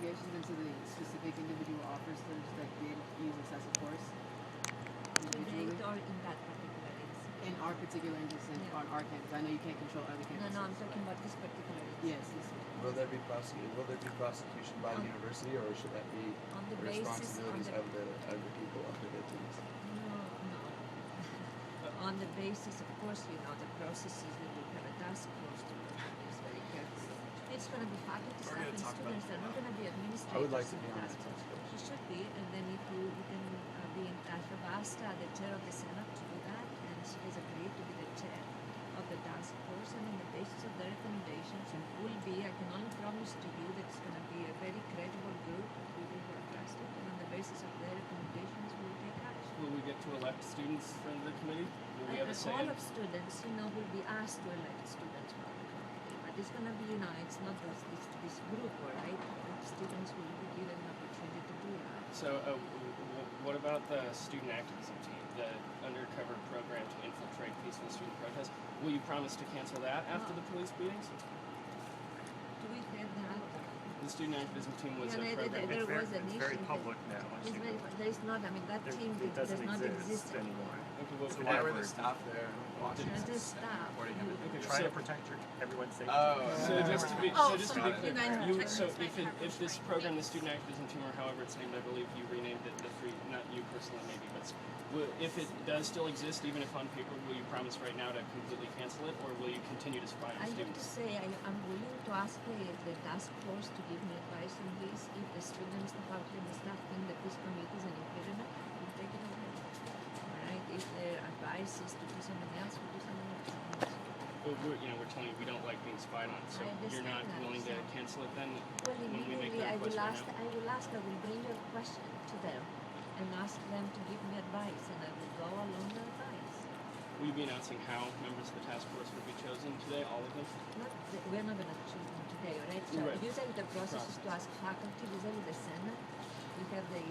investigations into the specific individual officers that did use excessive force? Individually? Or in that particular incident? In our particular instance, on our campus. I know you can't control other campuses. No, I'm talking about this particular incident. Yes. Will there be prosecution by the university, or should that be on the the basis responsibilities of the people under their teams? No. On the basis, of course, the processes we will have a task force to look at this very carefully. It's going to be faculty, staff, and students. They're not going to be administrators. I would like to be in on the that task force. You should be, and then if you can be in touch with Asta, the chair of the Senate, to do that, and she has agreed to be the chair of the task force, and on the basis of the recommendations, it will be, I can only promise to you that it's going to be a very credible group. We will have trusted, and on the basis of their recommendations, we will take action. Will we get to elect students from the committee? Will we have a say? All of students, will be asked to elect students from the committee, but it's going to be, it's not this group, right? Students will be given an opportunity to do that. So, what about the student activism team, the undercover program to infiltrate peaceful student protests? Will you promise to cancel that after the police beatings? Do we have that? The student activism team was a program. There was an issue. It's very public now. There is not, that team it does doesn't not exist anymore. Okay, well, So why were the staff there watching? There's staff. Trying to protect everyone's safety. So just to be clear, so if this program, the student activism team, or however it's named, I believe you renamed it the free, not you personally maybe, but if it does still exist, even if on paper, will you promise right now to completely cancel it, or will you continue to spy on I have to students? say, I'm willing to ask the task force to give me advice on this. If the students, the faculty, and the staff think that this committee is an impediment, we'll take it away. Alright, if their advice is to do something else, we'll do something else. Well, we're telling you we don't like being spied on, so you're not willing to cancel it then Well, when we make immediately the request right now? I will bring your question to them and ask them to give me advice, and I will go along their advice. Will you be announcing how members of the task force will be chosen today, all of them? We're not going to choose them today, right? So Right. usually the process is to ask faculty, usually the Senate, we have the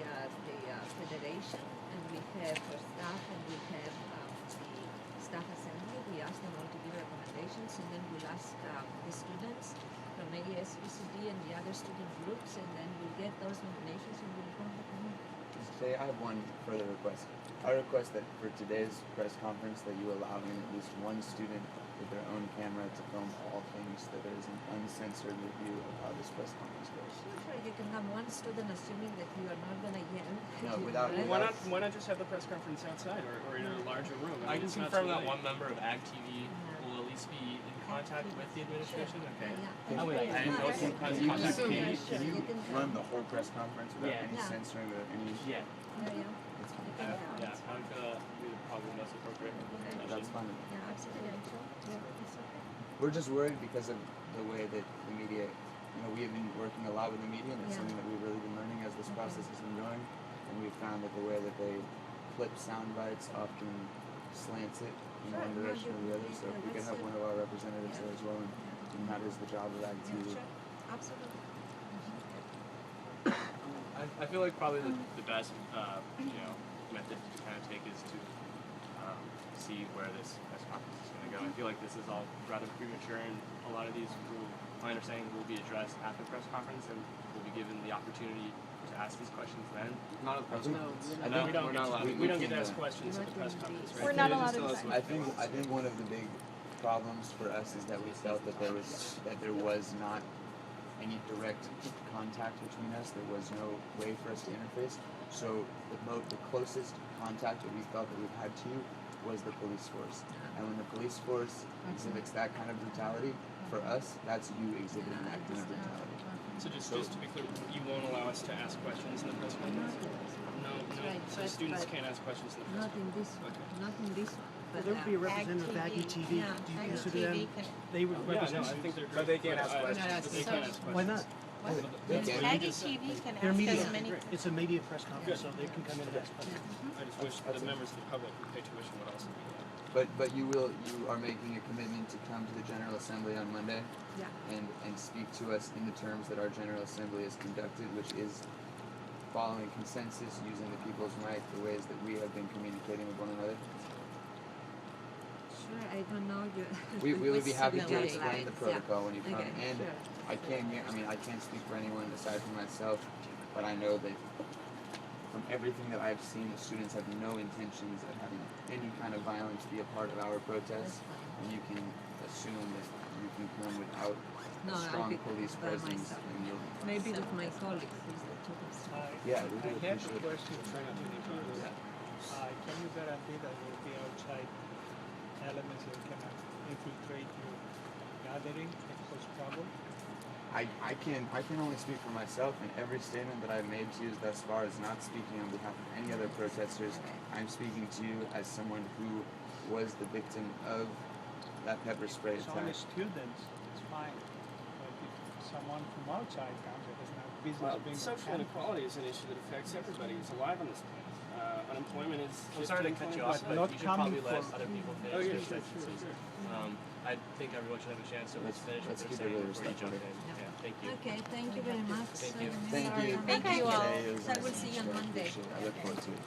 federation, and we have for staff, and we have the staff assembly. We ask them all to give recommendations, and then we'll ask the students from ASVCD and the other student groups, and then we'll get those nominations and we'll go with them. Say, I have one further request. I request that for today's press conference that you allow in at least one student with their own camera to film all things, that there is an uncensored review of how this press conference goes. Sure, you can have one student assuming that you are not going to yell. No, without- Why not just have the press conference outside or in a larger room? I can it's not confirm too that late. one member of Ag TV will at least be in contact with the administration. Okay. Yeah. I would like Can to can you run the whole press conference without Yeah. any Yeah. censoring or any? Yeah. That's fine. Yeah. I would be probably most appropriate. That's fine. Yeah, absolutely. Yeah, it's okay. We're just worried because of the way that the media, we have been working a lot with the media, and it's Yeah. something that we've really been learning as this process has been going. And we've found that the way that they clip sound bites often slants it in one direction or the other. So if we could have one of our representatives there as well, and that is the job of Ag TV. Sure, absolutely. I feel like probably the best method to kind of take is to see where this press conference is going to go. I feel like this is all rather premature, and a lot of these my understanding will be addressed at the press conference, and we'll be given the opportunity to ask these questions then. Not a press conference. We don't get to ask questions at the press conference, right? We're not allowed to. I think one of the big problems for us is that we felt that there was not any direct contact between us. There was no way for us to interface. So the closest contact that we felt that we've had to you was the police force. And when the police force exhibits that kind of brutality, for us, that's you exhibiting that kind of brutality. So just to be clear, you won't allow us to ask questions in the press conference? No. So students can't ask questions in the press Not in conference? this one. Okay. Not in this one. But There would be a representative of Aggie TV. Yeah, Do you Aggie consider TV them? They would Yeah, represent. no, I think they're great. But they can't ask questions. But they can't ask questions. Why not? They They're can. media. as many- It's a media press conference, so they can come in and ask questions. I just wish the members of the public who pay tuition would also be there. But you are making a commitment to come to the General Assembly on Monday Yeah. and speak to us in the terms that our General Assembly is conducted, which is following consensus, using the people's might, the ways that we have been communicating with one another. Sure, I don't know. We would be happy to Civil explain the rights, protocol when you come. Okay, And sure. I can't speak for anyone aside from myself, but I know that from everything that I've seen, the students have no intentions of having any kind of violence be a part of our protests, and you can assume that you can come without No, a I'll strong be police by presence, myself. and you'll Maybe with my colleagues is the two yeah, we do I have a appreciate it. question for you. Can you guarantee that there will be outside elements that cannot infiltrate your gathering and cause trouble? I can only speak for myself, and every statement that I've made to you thus far is not speaking on behalf of any other protesters. I'm speaking to you as someone who was the victim of that pepper spray It's only attack. students, it's fine. But if someone from outside comes that has no business Well, being social on campus, inequality is an issue that affects everybody who's alive on this planet. Unemployment is I'm sorry to cut you 15, off, 20%. but Not you should probably coming let from- other people finish Oh, yeah, their sure, sentences. sure. I think everyone should have a chance to Let's- finish what let's they're keep it saying really before you jump in. respectful. Yeah, thank you. Okay, thank you very much. Thank you. Thank you. Thank you all. Today it was So I will nice see you to on Monday. appreciate it. I look forward to it.